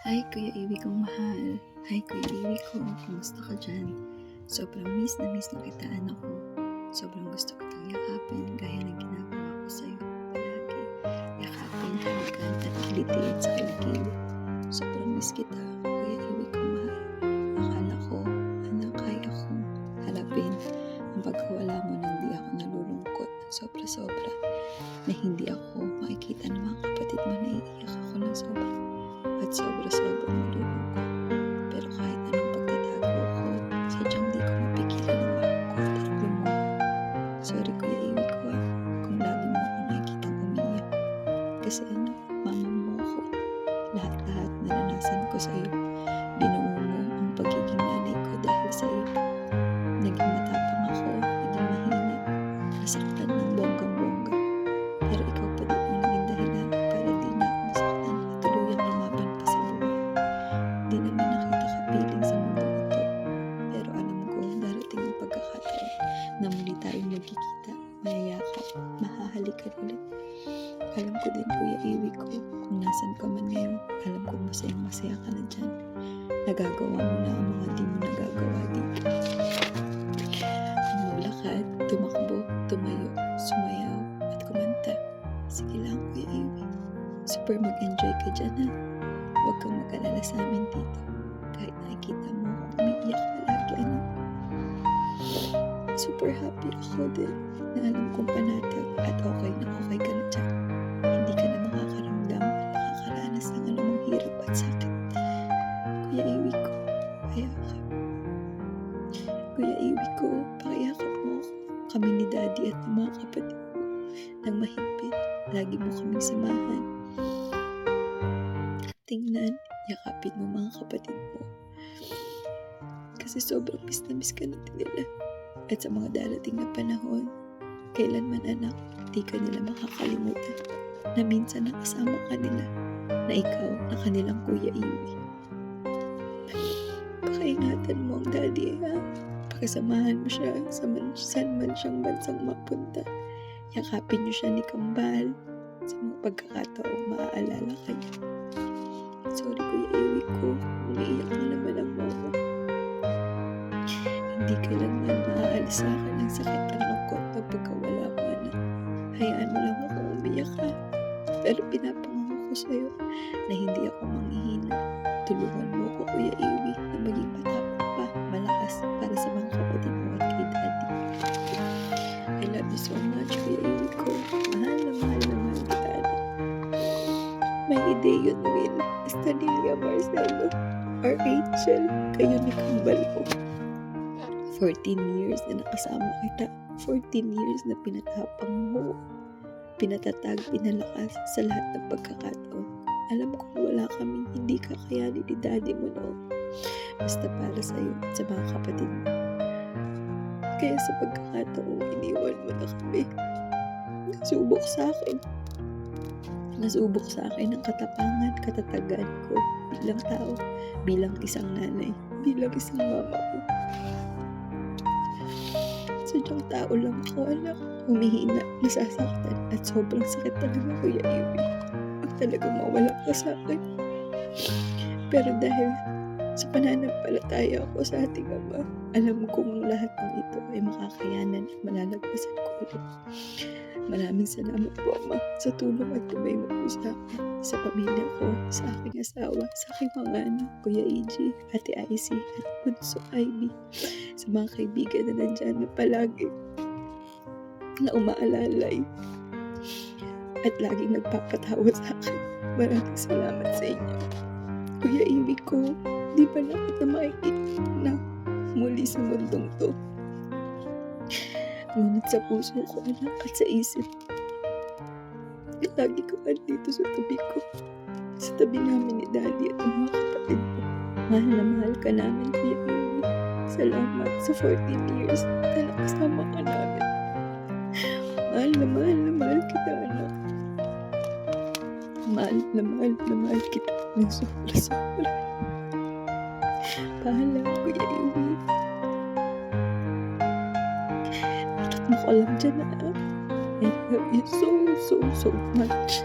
Hi Kuya Iwi kong mahal. Hi Kuya Iwi ko, kumusta ka dyan? Sobrang miss na kita anak ko. Sobrang gusto kitang yakapin gaya ng ginagawa ko sa'yo palagi. Yakapin, halikan at kilitiin sa kilikili. Sobrang miss kita, Kuya Iwi kong mahal. Akala ko, anak, kaya kong harapin ang pagkawala mo nang di ako nalulungkot sobra-sobra, na hindi ako makikita ng mga kapatid mo na iiyak ako ng sobra at sobra-sobrang malulungkot. Pero kahit anong pagtatago ko, sadyang di ko mapigilan ang ako at lumuha. Sorry Kuya Iwi ko kung lagi mo ako nakikitang umiyak. Kasi mama mo ako. Lahat-lahat naranasan ko sa'yo. Binuo mo ang pagiging nanay ko dahil sa'yo. Naging matapang ako, naging mahina, nasaktan ng bonggang-bongga. Pero ikaw pa din ang naging dahilan para di na ako masaktan at tuluyang lumaban pa sa buhay. Di naman nakita kapiling sa mundo ito. Pero alam ko darating ang pagkakataon na muli tayong magkikita, mayayakap, mahahalikan ulit. Alam ko din Kuya Iwi ko, kung nasan ka man ngayon, alam ko masayang-masaya ka na dyan. Nagagawa mo na ang mga di mo nagagawa dito. Ang maglakad, tumakbo, tumayo, sumayaw, at kumanta. Sige lang Kuya Iwi. Super mag-enjoy ka dyan ha. Huwag kang mag-alala sa amin dito. Kahit nakikita mo akong umiiyak palagi Super happy ako din na alam kong panatag at okay ka na dyan. Hindi ka na makakaramdam at makakaranas ng anumang hirap at sakit. Kuya Iwi ko, pakiyakap. Kuya Iwi ko, pakiyakap mo ako. Kami ni Daddy at ng mga kapatid mo nang mahigpit. Lagi mo kaming samahan. At tingnan, yakapin mo mga kapatid mo. Kasi sobrang miss na miss ka natin nila. At sa mga darating na panahon, kailanman anak, di ka nila makakalimutan na minsan nakasama ka nila, na ikaw na kanilang Kuya Iwi. Pakaingatan mo ang Daddy ha. Pakasamahan mo siya saan man siyang bansang mapunta. Yakapin niyo siya ni Kambal sa mga pagkakataong maaalala ka niya. Sorry Kuya Iwi ko, umiiyak na naman ang mama. Hindi kailanman maaalis sa akin ang sakit at lungkot ng pagkawala mo anak. Hayaan mo lang ako umiyak ha. Pero pinapangako ko sa'yo na hindi ako manghihina. Tulungan mo ko Kuya Iwi na maging matapang pa, malakas para sa mga kapatid mo at kay Daddy. I love you so much Kuya Iwi ko. Mahal na mahal kita anak. May Ideo Noel, Estalia Marcelo, or Rachel, kayo ni Kambal ko. 14 years na nakasama kita. 14 years na pinatapang mo. Pinatatag, pinalakas sa lahat ng pagkakataon. Alam ko wala kaming hindi kakayanin ni Daddy mo noon. Basta para sa iyo at sa mga kapatid mo. Kaya sa pagkakataon, iniwan mo na kami. Nasubok sa akin ang katapangan, katatagan ko bilang tao, bilang isang nanay, bilang isang mama ko. Sadyang tao lang ako anak, humihina, nasasaktan at sobrang sakit talaga Kuya Iwi. Ang talagang mawala ka sa akin. Pero dahil sa pananampalataya ko sa ating Ama, alam kong lahat ng ito ay makakayanan at malalagpasan ko ulit. Maraming salamat po Ama sa tulong at gabay mo po sa akin, sa pamilya ko, sa aking asawa, sa aking mga anak, Kuya EG, Ate IC, at Bunso Ivy, sa mga kaibigan na nandyan na palagi na umaalalay at laging nagpapatawa sa akin. Maraming salamat sa inyo. Kuya Iwi ko, di ba na kita makikita na muli sa mundong to? Ngunit sa puso ko anak at sa isip, lagi ka andito sa tabi ko. Sa tabi namin ni Daddy at ang mga kapatid ko. Mahal na mahal ka namin Kuya Iwi. Salamat sa 14 years na nakasama ka namin. Mahal na mahal kita anak. Mahal na mahal kita ng sobra-sobra. Paalam Kuya Iwi. Mo ko lang dyan na I love you so much.